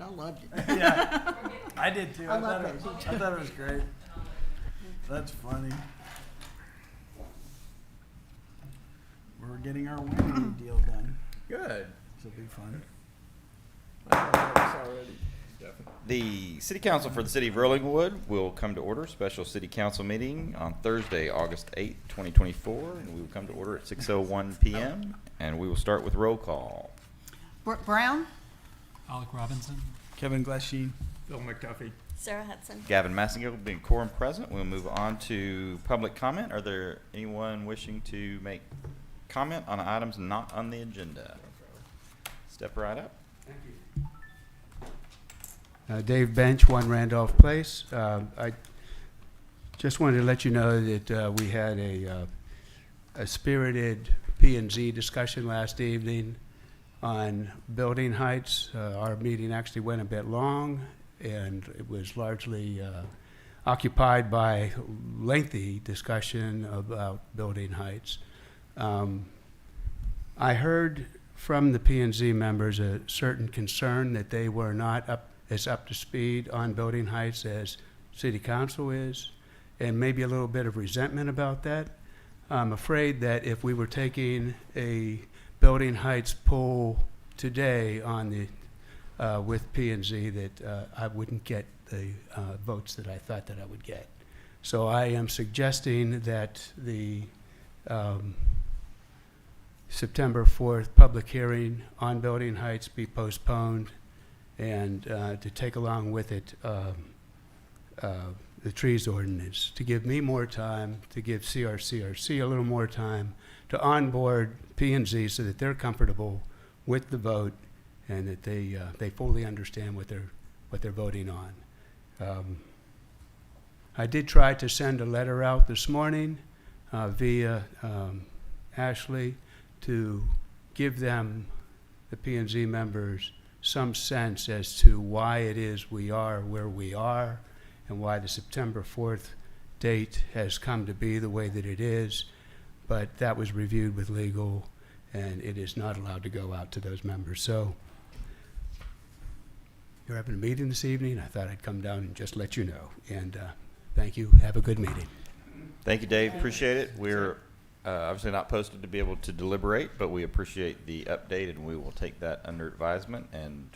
I loved it. Yeah, I did too. I love that I thought it was great. That's funny. We're getting our winning deal done. Good. This will be fun. I know this already. Definitely. The City Council for the City of Rollingwood will come to order. Special City Council meeting on Thursday, August 8th, 2024, and we will come to order at 6:01 p.m. and we will start with roll call. Brooke Brown? Alec Robinson. Kevin Glasheen. Phil McDuffie. Sarah Hudson. Gavin Massingill being quorum present. We'll move on to public comment. Are there anyone wishing to make comment on items not on the agenda? Step right up. Dave Bench, 1 Randolph Place. I just wanted to let you know that we had a spirited P&Z discussion last evening on building heights. Our meeting actually went a bit long, and it was largely occupied by lengthy discussion about building heights. I heard from the P&Z members a certain concern that they were not as up to speed on building heights as City Council is, and maybe a little bit of resentment about that. I'm afraid that if we were taking a building heights poll today on the with P&Z, that I wouldn't get the votes that I thought that I would get. So I am suggesting that the September 4th public hearing on building heights be postponed, and to take along with it the trees ordinance, to give me more time, to give CRCRC a little more time to onboard P&Z so that they're comfortable with the vote and that they fully understand what they're voting on. I did try to send a letter out this morning via Ashley to give them, the P&Z members, some sense as to why it is we are where we are and why the September 4th date has come to be the way that it is. But that was reviewed with legal, and it is not allowed to go out to those members. So you're having a meeting this evening. I thought I'd come down and just let you know. And thank you. Have a good meeting. Thank you, Dave. Appreciate it. We're obviously not posted to be able to deliberate, but we appreciate the update, and we will take that under advisement and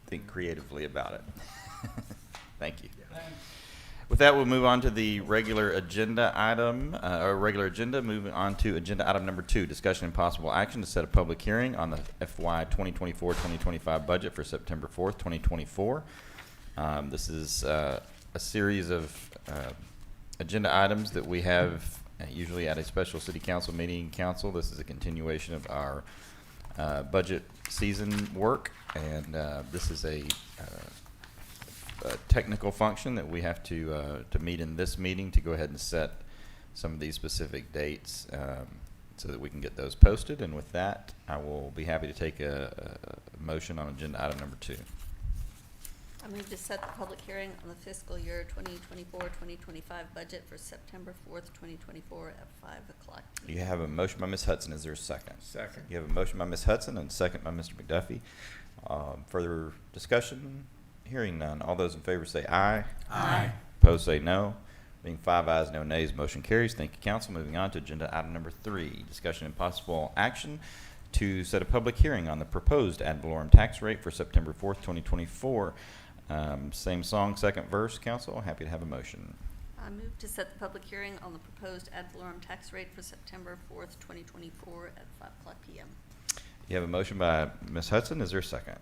think creatively about it. Thank you. With that, we'll move on to the regular agenda item, moving on to agenda item number 2, discussion and possible action to set a public hearing on the FY 2024-2025 budget for September 4th, 2024. This is a series of agenda items that we have usually at a special city council meeting. This is a continuation of our budget season work, and this is a technical function that we have to meet in this meeting to go ahead and set some of these specific dates so that we can get those posted. And with that, I will be happy to take a motion on agenda item number 2. I move to set the public hearing on the fiscal year 2024-2025 budget for September 4th, 2024 at 5 o'clock. You have a motion by Ms. Hudson. Is there a second? Second. You have a motion by Ms. Hudson and a second by Mr. McDuffie. Further discussion? Hearing none. All those in favor say aye. Aye. Opposed say no. Being 5 ayes, no nays, motion carries. Thank you, council. Moving on to agenda item number 3, discussion and possible action to set a public hearing on the proposed ad valorem tax rate for September 4th, 2024. Same song, second verse, council. Happy to have a motion. I move to set the public hearing on the proposed ad valorem tax rate for September 4th, 2024 at 5 o'clock p.m. You have a motion by Ms. Hudson. Is there a second?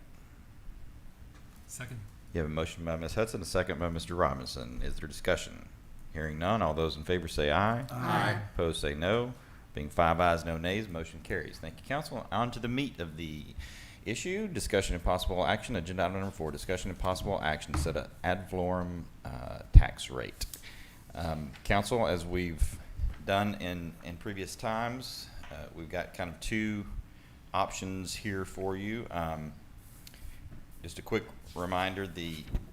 Second. You have a motion by Ms. Hudson, a second by Mr. Robinson. Is there discussion? Hearing none. All those in favor say aye. Aye. Opposed say no. Being 5 ayes, no nays, motion carries. Thank you, council. On to the meat of the issue, discussion and possible action. Agenda item number 4, discussion and possible action to set an ad valorem tax rate. Council, as we've done in previous times, we've got kind of 2 options here for you. Just a quick reminder,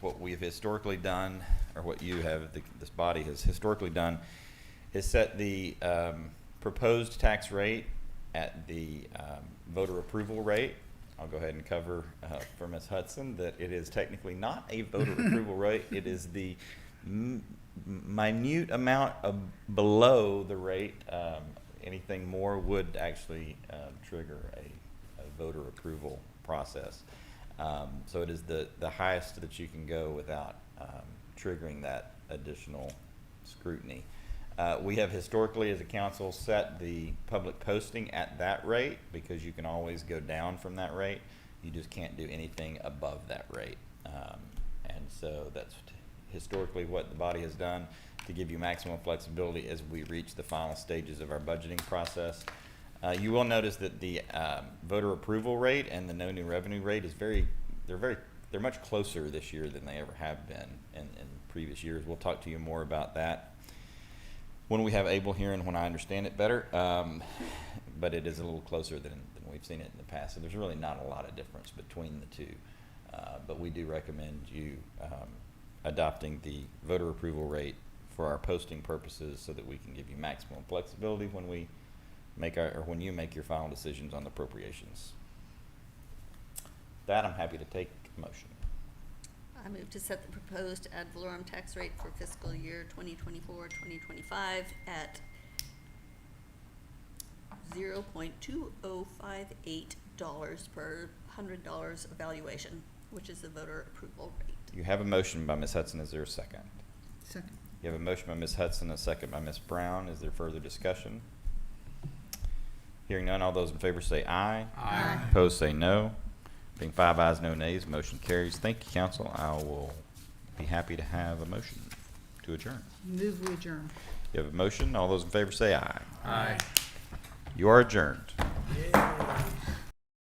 what we have historically done, or what you have, this body has historically done, is set the proposed tax rate at the voter approval rate. I'll go ahead and cover for Ms. Hudson that it is technically not a voter approval rate. It is the minute amount of below the rate. Anything more would actually trigger a voter approval process. So it is the highest that you can go without triggering that additional scrutiny. We have historically, as a council, set the public posting at that rate because you can always go down from that rate. You just can't do anything above that rate. And so that's historically what the body has done to give you maximum flexibility as we reach the final stages of our budgeting process. You will notice that the voter approval rate and the no new revenue rate is they're much closer this year than they ever have been in previous years. We'll talk to you more about that when we have Abel here and when I understand it better. But it is a little closer than we've seen it in the past. So there's really not a lot of difference between the two. But we do recommend you adopting the voter approval rate for our posting purposes so that we can give you maximum flexibility when we when you make your final decisions on the appropriations. That I'm happy to take a motion. I move to set the proposed ad valorem tax rate for fiscal year 2024-2025 at $0.2058 per $100 evaluation, which is the voter approval rate. You have a motion by Ms. Hudson. Is there a second? Second. You have a motion by Ms. Hudson, a second by Ms. Brown. Is there further discussion? Hearing none, all those in favor say aye. Aye. Opposed say no. Being 5 ayes, no nays, motion carries. Thank you, council. I will be happy to have a motion to adjourn. Move we adjourn. You have a motion. All those in favor say aye. Aye. You are adjourned. Yeah.